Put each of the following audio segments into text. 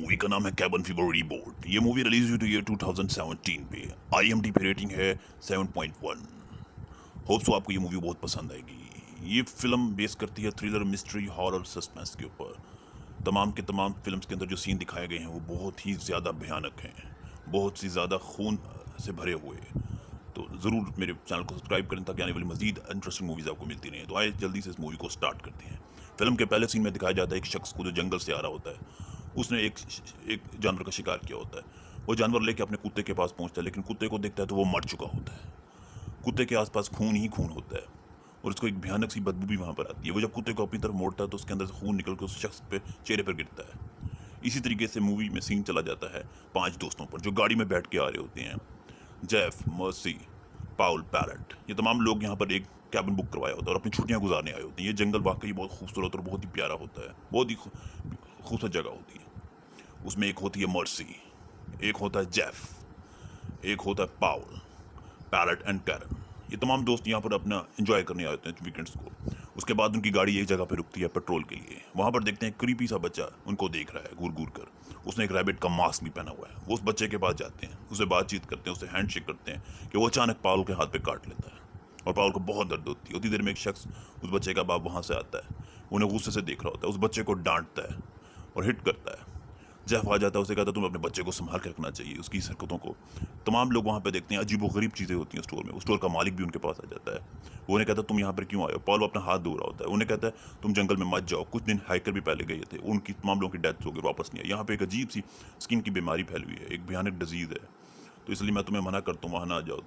Movie का नाम है कैबन फीवर रीबोर्न। ये मूवी रिलीज हुई थी ईयर 2017 पे। IMDb रेटिंग है 7.1। होप सो आपको ये मूवी बहुत पसंद आएगी। ये फिल्म बेस करती है थ्रिलर, मिस्ट्री, हॉरर, सस्पेंस के ऊपर। तमाम के तमाम फिल्म्स के अंदर जो सीन दिखाए गए हैं वो बहुत ही ज़्यादा भयानक हैं, बहुत सी ज़्यादा खून से भरे हुए। तो ज़रूर मेरे चैनल को सब्सक्राइब करें ताकि आने वाली मजीद इंटरेस्टिंग मूवीज़ आपको मिलती रहें। तो आइए जल्दी से इस मूवी को स्टार्ट करते हैं। फिल्म के पहले सीन में दिखाया जाता है एक शख्स को जो जंगल से आ रहा होता है। उसने एक जानवर का शिकार किया होता है। वो जानवर लेके अपने कुत्ते के पास पहुंचता है, लेकिन कुत्ते को देखता है तो वो मर चुका होता है। कुत्ते के आसपास खून ही खून होता है और उसको एक भयानक सी बदबू भी वहाँ पर आती है। वो जब कुत्ते को अपनी तरफ मोड़ता है तो उसके अंदर से खून निकल के उस शख्स पे चेहरे पर गिरता है। इसी तरीके से मूवी में सीन चला जाता है 5 दोस्तों पर जो गाड़ी में बैठ के आ रहे होते हैं। जेफ, मर्सी, पाउल, पैरेट, ये तमाम लोग यहाँ पर एक कैबिन बुक करवाया होता है और अपनी छुट्टियाँ गुजारने आए होते हैं। ये जंगल वाकई बहुत खूबसूरत और बहुत ही प्यारा होता है, बहुत ही खूबसूरत जगह होती है। उसमें एक होती है मर्सी, एक होता है जेफ, एक होता है पाउल, पैरेट एंड कैरन। ये तमाम दोस्त यहाँ पर अपना एंजॉय करने आते हैं वीकेंड्स को। उसके बाद उनकी गाड़ी एक जगह पर रुकती है पेट्रोल के लिए। वहाँ पर देखते हैं क्रीपी सा बच्चा उनको देख रहा है घूर घूर कर। उसने एक रैबिट का मास्क भी पहना हुआ है। वो उस बच्चे के पास जाते हैं, उससे बातचीत करते हैं, उससे हैंडशेक करते हैं कि वो अचानक पाउल के हाथ पे काट लेता है और पाउल को बहुत दर्द होती है। उतनी देर में एक शख्स, उस बच्चे का बाप, वहाँ से आता है। उन्हें गुस्से से देख रहा होता है, उस बच्चे को डांटता है और हिट करता है। जेफ आ जाता है, उसे कहता है तुम अपने बच्चे को संभाल के रखना चाहिए, उसकी इस हरकतों को। तमाम लोग वहाँ पे देखते हैं अजीबोगरीब चीज़ें होती हैं स्टोर में। उस स्टोर का मालिक भी उनके पास आ जाता है। वो उन्हें कहता है तुम यहाँ पर क्यों आए हो। पॉल अपना हाथ धो रहा होता है। उन्हें कहता है तुम जंगल में मत जाओ, कुछ दिन हाइकर भी पहले गए थे, उनकी तमाम लोगों की डेथ हो गई, वापस नहीं आए। यहाँ पे एक अजीब सी स्किन की बीमारी फैली हुई है, एक भयानक डिजीज़ है, तो इसलिए मैं तुम्हें मना करता हूँ वहाँ ना जाओ,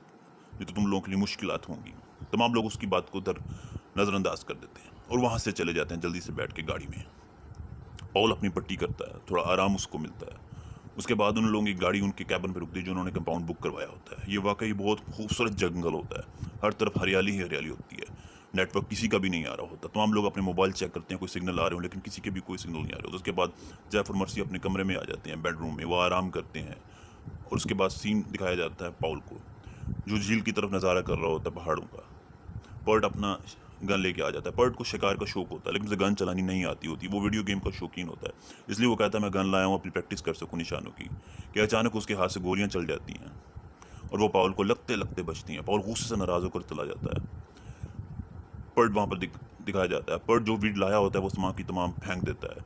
नहीं तो तुम लोगों के लिए मुश्किलात होंगी। तमाम लोग उसकी बात को नज़रअंदाज कर देते हैं और वहाँ से चले जाते हैं जल्दी से बैठ के गाड़ी में। पॉल अपनी पट्टी करता है, थोड़ा आराम उसको मिलता है। उसके बाद उन लोगों की गाड़ी उनके कैबिन पर रुकती है जो उन्होंने कंपाउंड बुक करवाया होता है। ये वाकई बहुत खूबसूरत जंगल होता है, हर तरफ हरियाली ही हरियाली होती है। नेटवर्क किसी का भी नहीं आ रहा होता। तमाम लोग अपने मोबाइल चेक करते हैं कोई सिग्नल आ रहे हो, लेकिन किसी के भी कोई सिग्नल नहीं आ रहे होता। उसके बाद जेफ और मर्सी अपने कमरे में आ जाते हैं, बेडरूम में वो आराम करते हैं। और उसके बाद सीन दिखाया जाता है पॉल को जो झील की तरफ नज़ारा कर रहा होता है पहाड़ों का। पर्ट अपना गन लेके आ जाता है। पर्ट को शिकार का शौक होता है, लेकिन उसे गन चलानी नहीं आती होती। वो वीडियो गेम का शौकीन होता है, इसलिए वो कहता है मैं गन लाया हूँ अपनी प्रैक्टिस कर सकूँ निशानों की। कि अचानक उसके हाथ से गोलियां चल जाती हैं और वो पाउल को लगते लगते बचती हैं। पाउल गुस्से से नाराज होकर चला जाता है। पर्ट वहाँ पर दिखाया जाता है। पर्ट जो वीड लाया होता है वो तमाम की तमाम फेंक देता है,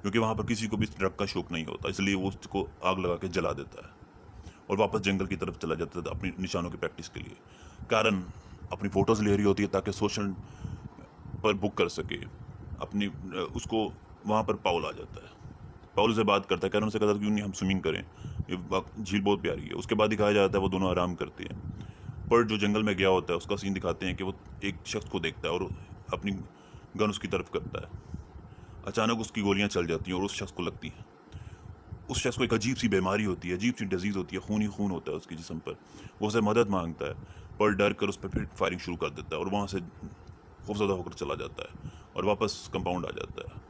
क्योंकि वहाँ पर किसी को भी ड्रग का शौक नहीं होता, इसलिए वो उसको आग लगा के जला देता है और वापस जंगल की तरफ चला जाता था अपनी निशानों की प्रैक्टिस के लिए। कारण अपनी फ़ोटोज़ ले रही होती है ताकि सोशल पर बुक कर सके अपनी उसको। वहाँ पर पाउल आ जाता है। पाउल से बात करता है, कारण उनसे कहता है क्यों नहीं हम स्विमिंग करें, ये झील बहुत प्यारी है। उसके बाद दिखाया जाता है वो दोनों आराम करते हैं। पर जो जंगल में गया होता है उसका सीन दिखाते हैं कि वो एक शख्स को देखता है और अपनी गन उसकी तरफ करता है। अचानक उसकी गोलियाँ चल जाती हैं और उस शख्स को लगती हैं। उस शख्स को एक अजीब सी बीमारी होती है, अजीब सी डिजीज़ होती है, खून ही खून होता है उसके जिस्म पर। वो उसे मदद मांगता है, पर डर कर उस पर फिर फायरिंग शुरू कर देता है और वहाँ से खौफज़दा होकर चला जाता है और वापस कंपाउंड आ जाता है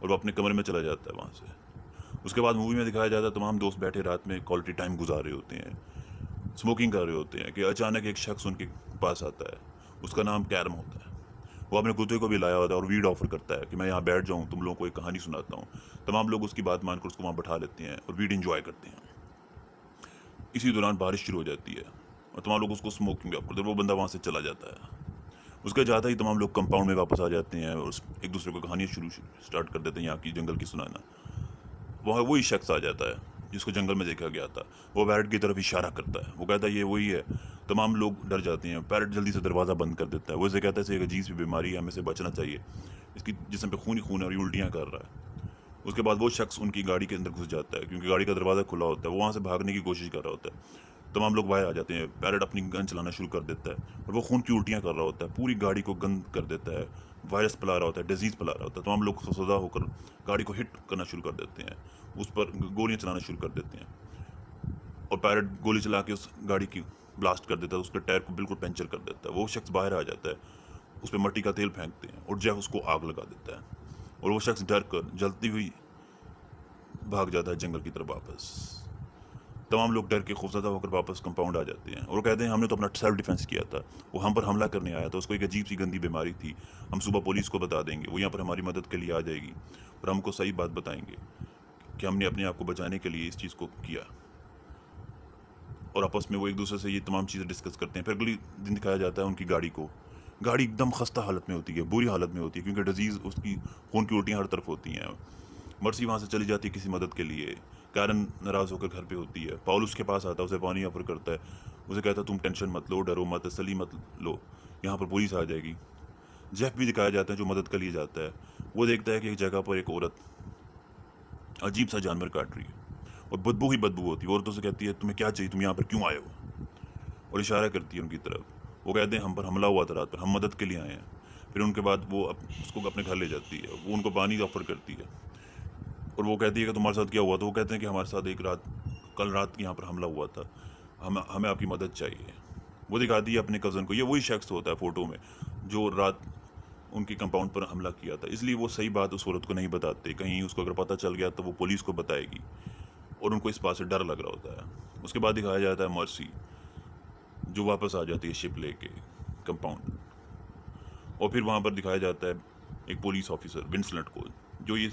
और वो अपने कमरे में चला जाता है वहाँ से। उसके बाद मूवी में दिखाया जाता है तमाम दोस्त बैठे रात में क्वालिटी टाइम गुजार रहे होते हैं, स्मोकिंग कर रहे होते हैं कि अचानक एक शख्स उनके पास आता है। उसका नाम कैरम होता है। वो अपने कुत्ते को भी लाया होता है और वीड ऑफर करता है कि मैं यहाँ बैठ जाऊँ, तुम लोगों को एक कहानी सुनाता हूँ। तमाम लोग उसकी बात मानकर उसको वहाँ बैठा लेते हैं और वीड इंजॉय करते हैं। इसी दौरान बारिश शुरू हो जाती है और तमाम लोग उसको स्मोकिंग ऑफ करते हैं। वो बंदा वहाँ से चला जाता है। उसके जाता ही तमाम लोग कंपाउंड में वापस आ जाते हैं और एक दूसरे को कहानियाँ स्टार्ट कर देते हैं यहाँ की जंगल की सुनाना। वहाँ वही शख्स आ जाता है जिसको जंगल में देखा गया था। वो पैरट की तरफ इशारा करता है, वो कहता है ये वही है। तमाम लोग डर जाते हैं। पैरट जल्दी से दरवाज़ा बंद कर देता है। वो इसे कहता है इसे एक अजीब सी बीमारी है, हमें से बचना चाहिए, इसकी जिस्म पे खून ही खून है और ये उल्टियाँ कर रहा है। उसके बाद वो शख्स उनकी गाड़ी के अंदर घुस जाता है क्योंकि गाड़ी का दरवाज़ा खुला होता है। वो वहाँ से भागने की कोशिश कर रहा होता है। तमाम लोग बाहर आ जाते हैं। पैरट अपनी गन चलाना शुरू कर देता है और वो खून की उल्टियाँ कर रहा होता है, पूरी गाड़ी को गंद कर देता है, वायरस फैला रहा होता है, डिजीज़ फैला रहा होता है। तमाम लोग खौफज़दा होकर गाड़ी को हिट करना शुरू कर देते हैं, उस पर गोलियाँ चलाना शुरू कर देते हैं और पैरट गोली चला के उस गाड़ी की ब्लास्ट कर देता है, उसके टायर को बिल्कुल पंचर कर देता है। वो शख्स बाहर आ जाता है, उस पर मिट्टी का तेल फेंकते हैं और जेफ उसको आग लगा देता है और वो शख्स डर कर जलती हुई भाग जाता है जंगल की तरफ वापस। तमाम लोग डर के खौफज़दा होकर वापस कंपाउंड आ जाते हैं और कहते हैं हमने तो अपना सेल्फ डिफेंस किया था, वो हम पर हमला करने आया था, उसको एक अजीब सी गंदी बीमारी थी, हम सुबह पुलिस को बता देंगे, वो यहाँ पर हमारी मदद के लिए आ जाएगी और हमको सही बात बताएंगे। कि हमने अपने आप को बचाने के लिए इस चीज़ को किया। और आपस में वो एक दूसरे से ये तमाम चीज़ें डिस्कस करते हैं। फिर अगली दिन दिखाया जाता है उनकी गाड़ी को। गाड़ी एकदम खस्ता हालत में होती है, बुरी हालत में होती है, क्योंकि डिजीज़ उसकी खून की उल्टियाँ हर तरफ होती हैं। मर्सी वहाँ से चली जाती है किसी मदद के लिए। कैरन नाराज़ होकर घर पे होती है। पाउल उसके पास आता है, उसे पानी ऑफर करता है। उसे कहता है तुम टेंशन मत लो, डरो मत, तसल्ली मत लो, यहाँ पर पुलिस आ जाएगी। जेफ भी दिखाया जाता है जो मदद के लिए जाता है। वो देखता है कि एक जगह पर एक औरत अजीब सा जानवर काट रही है और बदबू ही बदबू होती है। औरतों से कहती है तुम्हें क्या चाहिए, तुम यहाँ पर क्यों आए हो, और इशारा करती है उनकी तरफ। वो कहते हैं हम पर हमला हुआ था रात पर, हम मदद के लिए आए हैं। फिर उनके बाद वो उसको अपने घर ले जाती है। वो उनको पानी ऑफर करती है और वो कहती है कि तुम्हारे साथ क्या हुआ। तो वो कहते हैं कि हमारे साथ कल रात यहाँ पर हमला हुआ था, हमें आपकी मदद चाहिए। वो दिखाती है अपने कज़न को। ये वही शख्स होता है फ़ोटो में जो रात उनकी कंपाउंड पर हमला किया था। इसलिए वो सही बात उस औरत को नहीं बताते, कहीं उसको अगर पता चल गया तो वो पुलिस को बताएगी, और उनको इस बात से डर लग रहा होता है। उसके बाद दिखाया जाता है मर्सी जो वापस आ जाती है शिप लेके कंपाउंड। और फिर वहाँ पर दिखाया जाता है एक पुलिस ऑफिसर विंसलेट को, जो ये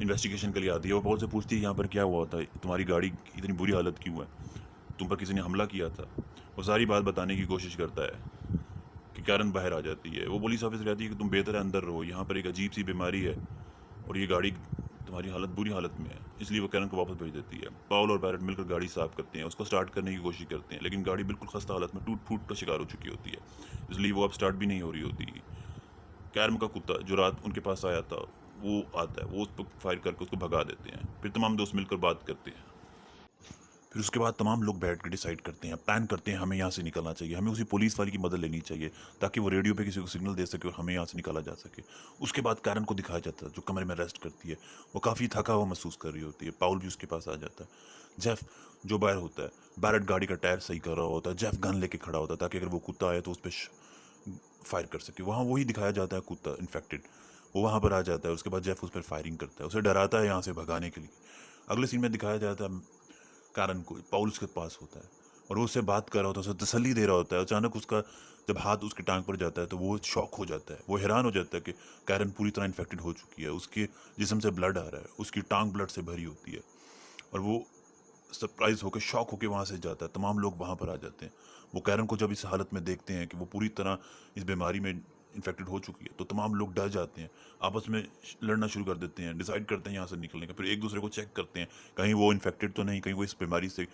इन्वेस्टिगेशन के लिए आती है। वो पॉल से पूछती है यहाँ पर क्या हुआ होता है, तुम्हारी गाड़ी इतनी बुरी हालत क्यों है, तुम पर किसी ने हमला किया था। वो सारी बात बताने की कोशिश करता है कि कैरन बाहर आ जाती है। वो पुलिस ऑफिसर कहती है कि तुम बेहतर है अंदर रहो, यहाँ पर एक अजीब सी बीमारी है और ये गाड़ी तुम्हारी हालत बुरी हालत में है। इसलिए वो कैरन को वापस भेज देती है। पाउल और बैरेट मिलकर गाड़ी साफ करते हैं, उसको स्टार्ट करने की कोशिश करते हैं, लेकिन गाड़ी बिल्कुल खस्ता हालत में टूट फूट का शिकार हो चुकी होती है। इसलिए वो अब स्टार्ट भी नहीं हो रही होती। कैरम का कुत्ता जो रात उनके पास आया था वो आता है, वो उस पर फायर करके उसको भगा देते हैं। फिर तमाम दोस्त मिलकर बात करते हैं। फिर उसके बाद तमाम लोग बैठ कर डिसाइड करते हैं, प्लान करते हैं हमें यहाँ से निकलना चाहिए, हमें उसी पुलिस वाले की मदद लेनी चाहिए ताकि वो रेडियो पे किसी को सिग्नल दे सके और हमें यहाँ से निकाला जा सके। उसके बाद कैरन को दिखाया जाता है जो कमरे में रेस्ट करती है। वो काफ़ी थका हुआ महसूस कर रही होती है। पाउल भी उसके पास आ जाता है। जेफ जो बाहर होता है, बैरेट गाड़ी का टायर सही कर रहा होता है। जेफ गन लेके खड़ा होता है ताकि अगर वो कुत्ता आए तो उस पर फायर कर सके। वहाँ वही दिखाया जाता है कुत्ता इन्फेक्टेड, वो वहाँ पर आ जाता है। उसके बाद जेफ उस पर फायरिंग करता है, उसे डराता है यहाँ से भगाने के लिए। अगले सीन में दिखाया जाता है कैरन को पाउल उसके पास होता है और वो उससे बात कर रहा होता है, उसे तसल्ली दे रहा होता है। अचानक उसका जब हाथ उसकी टांग पर जाता है तो वो शॉक हो जाता है। वो हैरान हो जाता है कि कैरन पूरी तरह इन्फेक्टेड हो चुकी है, उसके जिस्म से ब्लड आ रहा है, उसकी टांग ब्लड से भरी होती है। और वो सरप्राइज होकर शॉक होकर वहाँ से जाता है। तमाम लोग वहाँ पर आ जाते हैं। वो कैरन को जब इस हालत में देखते हैं कि वो पूरी तरह इस बीमारी में इन्फेक्टेड हो चुकी है तो तमाम लोग डर जाते हैं, आपस में लड़ना शुरू कर देते हैं, डिसाइड करते हैं यहाँ से निकलने का। फिर एक दूसरे को चेक करते हैं कहीं वो इन्फेक्टेड तो नहीं, कहीं वो इस बीमारी से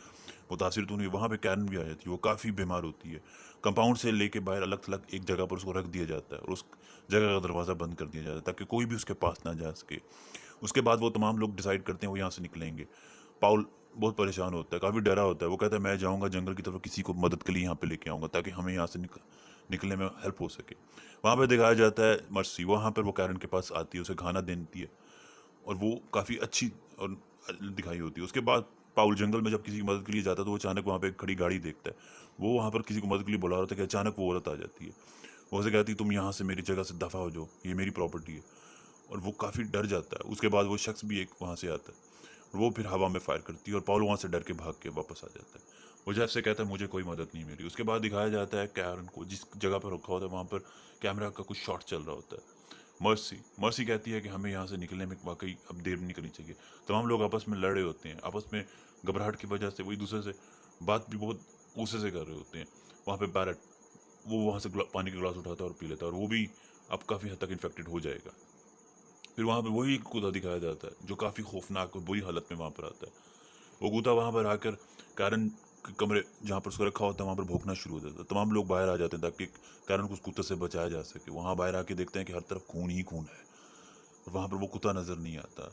मुतासिर तो नहीं। वहाँ पे कैरन भी आ जाती है, वो काफ़ी बीमार होती है। कंपाउंड से लेके बाहर अलग थलग एक जगह पर उसको रख दिया जाता है और उस जगह का दरवाज़ा बंद कर दिया जाता है ताकि कोई भी उसके पास ना जा सके। उसके बाद वो तमाम लोग डिसाइड करते हैं वो यहाँ से निकलेंगे। पाउल बहुत परेशान होता है, काफ़ी डरा होता है। वो कहता है मैं जाऊँगा जंगल की तरफ, किसी को मदद के लिए यहाँ पे लेके आऊँगा ताकि हमें यहाँ से निकलने में हेल्प हो सके। वहाँ पे दिखाया जाता है मर्सी, वहाँ पर वो कैरन के पास आती है, उसे खाना देती है और वो काफ़ी अच्छी और दिखाई होती है। उसके बाद पाउल जंगल में जब किसी की मदद के लिए जाता है तो वो अचानक वहाँ पे एक खड़ी गाड़ी देखता है। वो वहाँ पर किसी को मदद के लिए बुला रहा होता है कि अचानक वो औरत आ जाती है। वो उसे कहती है तुम यहाँ से मेरी जगह से दफ़ा हो जाओ, ये मेरी प्रॉपर्टी है। और वो काफ़ी डर जाता है। उसके बाद वो शख्स भी एक वहाँ से आता है और वो फिर हवा में फायर करती है और पाउल वहाँ से डर के भाग के वापस आ जाता है। वो जेफ से कहता है मुझे कोई मदद नहीं मिली। उसके बाद दिखाया जाता है कैरन को जिस जगह पर रखा होता है वहाँ पर कैमरा का कुछ शॉट चल रहा होता है। मर्सी कहती है कि हमें यहाँ से निकलने में वाकई अब देर नहीं करनी चाहिए। तमाम लोग आपस में लड़ रहे होते हैं, आपस में घबराहट की वजह से वो एक दूसरे से बात भी बहुत गुस्से से कर रहे होते हैं। वहाँ पे बैरेट वो वहाँ से पानी का गिलास उठाता है और पी लेता है और वो भी अब काफ़ी हद तक इन्फेक्टेड हो जाएगा। फिर वहाँ पे वही कूदा दिखाया जाता है जो काफ़ी खौफनाक और बुरी हालत में वहाँ पर आता है। वो कूदा वहाँ पर आकर कैरन के कमरे जहाँ पर उसको रखा होता है वहाँ पर भौंकना शुरू हो जाता है। तमाम लोग बाहर आ जाते हैं ताकि कैरन को उस कुत्ते से बचाया जा सके। वहाँ बाहर आके देखते हैं कि हर तरफ खून ही खून है और वहाँ पर वो कुत्ता नज़र नहीं आता।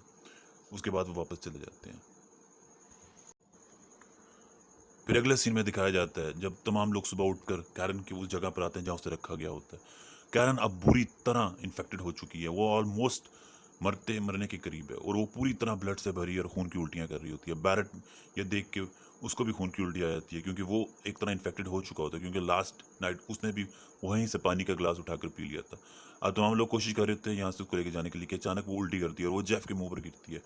उसके बाद वो वापस चले जाते हैं। फिर अगले सीन में दिखाया जाता है जब तमाम लोग सुबह उठकर कैरन की उस जगह पर आते हैं जहाँ उसे रखा गया होता है। कैरन अब बुरी तरह इन्फेक्टेड हो चुकी है, वो ऑलमोस्ट मरने के करीब है और वो पूरी तरह ब्लड से भरी और खून की उल्टियाँ कर रही होती है। बैरेट ये देख के उसको भी खून की उल्टी आ जाती है क्योंकि वो एक तरह इन्फेक्टेड हो चुका होता है, क्योंकि लास्ट नाइट उसने भी वहीं से पानी का गिलास उठाकर पी लिया था। अब तमाम लोग कोशिश कर रहे थे यहाँ से उसको लेके जाने के लिए कि अचानक वो उल्टी करती है और वो जेफ के मुंह पर गिरती है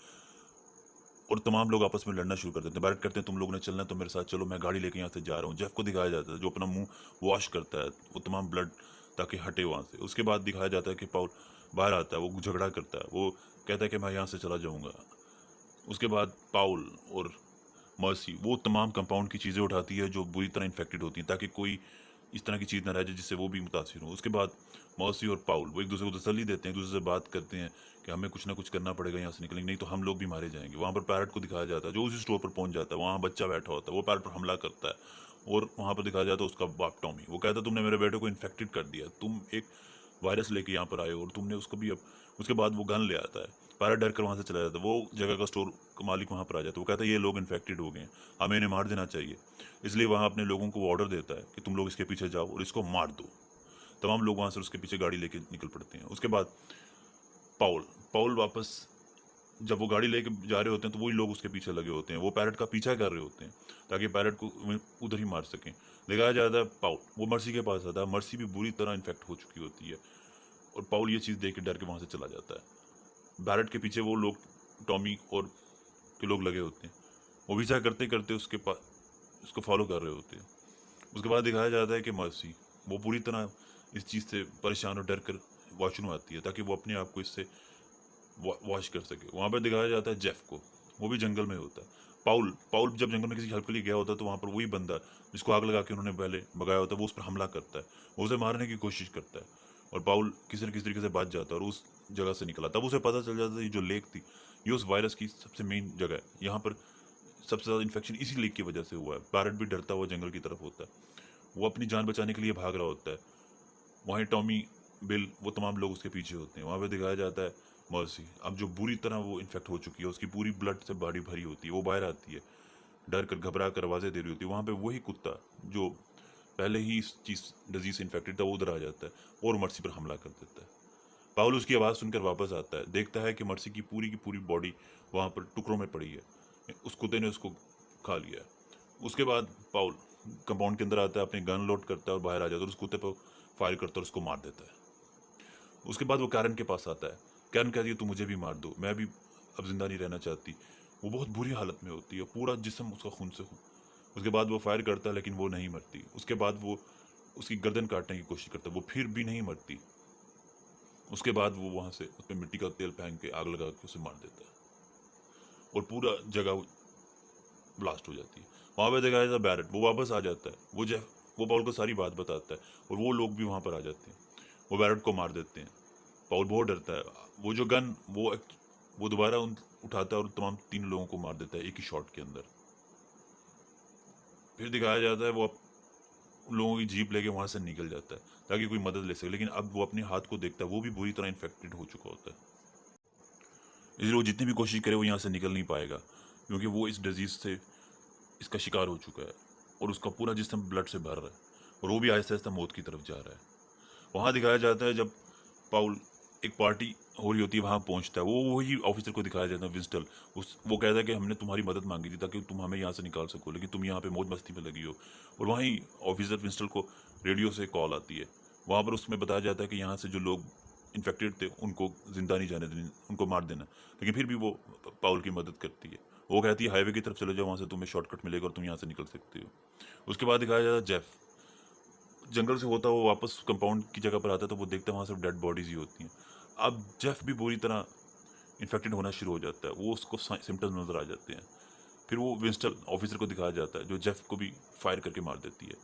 और तमाम लोग आपस में लड़ना शुरू कर देते हैं। बैरेट करते हैं तुम लोग ने चलना है तो मेरे साथ चलो, मैं गाड़ी लेके यहाँ से जा रहा हूँ। जेफ को दिखाया जाता है जो अपना मुंह वॉश करता है वो तमाम ब्लड ताकि हटे वहाँ से। उसके बाद दिखाया जाता है कि पाउल बाहर आता है, वो झगड़ा करता है, वो कहता है कि मैं यहाँ से चला जाऊँगा। उसके बाद पाउल और मर्सी वो तमाम कंपाउंड की चीज़ें उठाती है जो बुरी तरह इन्फेक्टेड होती हैं, ताकि कोई इस तरह की चीज़ ना रह जाए जिससे वो भी मुतासिर हो। उसके बाद मर्सी और पाउल वो एक दूसरे को तसल्ली देते हैं, एक दूसरे से बात करते हैं कि हमें कुछ ना कुछ करना पड़ेगा यहाँ से निकलेंगे, नहीं तो हम लोग भी मारे जाएंगे। वहाँ पर पैरट को दिखाया जाता है जो उसी स्टोर पर पहुँच जाता है, वहाँ बच्चा बैठा होता है, वो पैरट पर हमला करता है और वहाँ पर दिखाया जाता है उसका बाप टॉमी। वो कहता है तुमने मेरे बेटे को इन्फेक्टेड कर दिया, तुम एक वायरस लेके यहाँ पर आए हो और तुमने उसको भी अब। उसके बाद वो गन ले आता है, पैरट डर कर वहाँ से चला जाता है। वो जगह का स्टोर का मालिक वहाँ पर आ जाता है, वो कहता है ये लोग इन्फेक्टेड हो गए हैं, हमें इन्हें मार देना चाहिए। इसलिए वहाँ अपने लोगों को ऑर्डर देता है कि तुम लोग इसके पीछे जाओ और इसको मार दो। तमाम लोग वहाँ से उसके पीछे गाड़ी लेके निकल पड़ते हैं। उसके बाद पाउल पाउल वापस जब वो गाड़ी लेके जा रहे होते हैं तो वही लोग उसके पीछे लगे होते हैं, वो पैरट का पीछा कर रहे होते हैं ताकि पैरट को उधर ही मार सकें। दिखाया जाता है पाउल वो मर्सी के पास आता है, मर्सी भी बुरी तरह इन्फेक्ट हो चुकी होती है और पाउल ये चीज़ देख के डर के वहाँ से चला जाता है। पैरट के पीछे वो लोग टॉमी और के लोग लगे होते हैं, वो पीछा करते करते उसके पास उसको फॉलो कर रहे होते हैं। उसके बाद दिखाया जाता है कि मर्सी वो पूरी तरह इस चीज़ से परेशान और डर कर वॉशरूम आती है ताकि वो अपने आप को इससे वॉश कर सके। वहाँ पर दिखाया जाता है जेफ को, वो भी जंगल में होता है। पाउल पाउल जब जंगल में किसी हेल्प के लिए गया होता है तो वहाँ पर वही बंदा जिसको आग लगा के उन्होंने पहले भगाया होता है वो उस पर हमला करता है, वो उसे मारने की कोशिश करता है और पाउल किसी न किसी तरीके से बच जाता है और उस जगह से निकला। तब उसे पता चल जाता है ये जो लेक थी ये उस वायरस की सबसे मेन जगह है, यहाँ पर सबसे ज़्यादा इन्फेक्शन इसी लेक की वजह से हुआ है। पैरट भी डरता हुआ जंगल की तरफ होता है, वो अपनी जान बचाने के लिए भाग रहा होता है। वहीं टॉमी बिल वो तमाम लोग उसके पीछे होते हैं। वहाँ पे दिखाया जाता है मर्सी अब जो बुरी तरह वो इन्फेक्ट हो चुकी है, उसकी पूरी ब्लड से बॉडी भरी होती है, वो बाहर आती है, डर कर घबरा कर आवाज़ें दे रही होती है। वहाँ पे वही कुत्ता जो पहले ही इस चीज़ डिजीज से इन्फेक्टेड था वो उधर आ जाता है और मर्सी पर हमला कर देता है। पाउल उसकी आवाज़ सुनकर वापस आता है, देखता है कि मर्सी की पूरी बॉडी वहाँ पर टुकड़ों में पड़ी है, उस कुत्ते ने उसको खा लिया है। उसके बाद पाउल कंपाउंड के अंदर आता है, अपनी गन लोड करता है और बाहर आ जाता है और उस कुत्ते पर फायर करता है और उसको मार देता है। उसके बाद वो कैरन के पास आता है, कैरन कहती है तू मुझे भी मार दो, मैं भी अब जिंदा नहीं रहना चाहती। वो बहुत बुरी हालत में होती है, पूरा जिस्म उसका खून से हो। उसके बाद वो फायर करता है लेकिन वो नहीं मरती। उसके बाद वो उसकी गर्दन काटने की कोशिश करता है, वो फिर भी नहीं मरती। उसके बाद वो वहाँ से उस पर मिट्टी का तेल फेंक के आग लगा के उसे मार देता है और पूरा जगह ब्लास्ट हो जाती है। वहाँ पे देखा जाता है बैरेट वो वापस आ जाता है, वो पाउल को सारी बात बताता है और वो लोग भी वहाँ पर आ जाते हैं, वो बैरेट को मार देते हैं। पाउल बहुत डरता है, वो जो गन वो दोबारा उठाता है और तमाम 3 लोगों को मार देता है एक ही शॉट के अंदर। फिर दिखाया जाता है वो उन लोगों की जीप लेके वहाँ से निकल जाता है ताकि कोई मदद ले सके, लेकिन अब वो अपने हाथ को देखता है, वो भी बुरी तरह इन्फेक्टेड हो चुका होता है। इसलिए वो जितनी भी कोशिश करे वो यहाँ से निकल नहीं पाएगा क्योंकि वो इस डिजीज़ से इसका शिकार हो चुका है और उसका पूरा जिस्म ब्लड से भर रहा है और वो भी आहिस्ता आहिस्ता मौत की तरफ जा रहा है। वहाँ दिखाया जाता है जब पाउल एक पार्टी हो रही होती है वहाँ पहुँचता है, वो वही ऑफिसर को दिखाया जाता है विंस्टल। वो कहता है कि हमने तुम्हारी मदद मांगी थी ताकि तुम हमें यहाँ से निकाल सको, लेकिन तुम यहाँ पे मौज मस्ती में लगी हो। और वहीं ऑफिसर विंस्टल को रेडियो से कॉल आती है, वहाँ पर उसमें बताया जाता है कि यहाँ से जो लोग इन्फेक्टेड थे उनको जिंदा नहीं जाने देना, उनको मार देना। लेकिन फिर भी वो पाउल की मदद करती है, वो कहती है हाईवे की तरफ चले जाओ, वहाँ से तुम्हें शॉर्टकट मिलेगा और तुम यहाँ से निकल सकते हो। उसके बाद दिखाया जाता है जेफ जंगल से होता वो वापस कंपाउंड की जगह पर आता है तो वो देखता है वहाँ सिर्फ डेड बॉडीज ही होती हैं। अब जेफ भी बुरी तरह इन्फेक्टेड होना शुरू हो जाता है, वो उसको सिम्टम्स नजर आ जाते हैं। फिर वो विंस्टन ऑफिसर को दिखाया जाता है जो जेफ को भी फायर करके मार देती है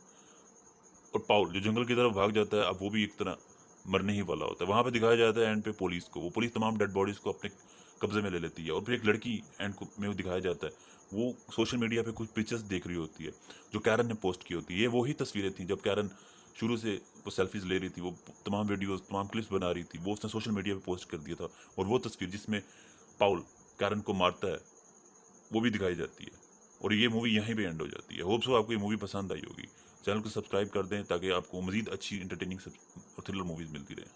और पाउल जो जंगल की तरफ भाग जाता है अब वो भी एक तरह मरने ही वाला होता है। वहाँ पे दिखाया जाता है एंड पे पुलिस को, वो पुलिस तमाम डेड बॉडीज़ को अपने कब्जे में ले लेती है और फिर एक लड़की एंड को में दिखाया जाता है, वो सोशल मीडिया पे कुछ पिक्चर्स देख रही होती है जो कैरन ने पोस्ट की होती है। ये वही तस्वीरें थी जब कैरन शुरू से वो सेल्फीज ले रही थी, वो तमाम वीडियोस तमाम क्लिप्स बना रही थी, वो उसने सोशल मीडिया पे पोस्ट कर दिया था और वो तस्वीर जिसमें पाउल कैरन को मारता है वो भी दिखाई जाती है और ये मूवी यहीं पे एंड हो जाती है। होप सो आपको ये मूवी पसंद आई होगी। चैनल को सब्सक्राइब कर दें ताकि आपको मज़ीद अच्छी इंटरटेनिंग और थ्रिलर मूवीज़ मिलती रहे।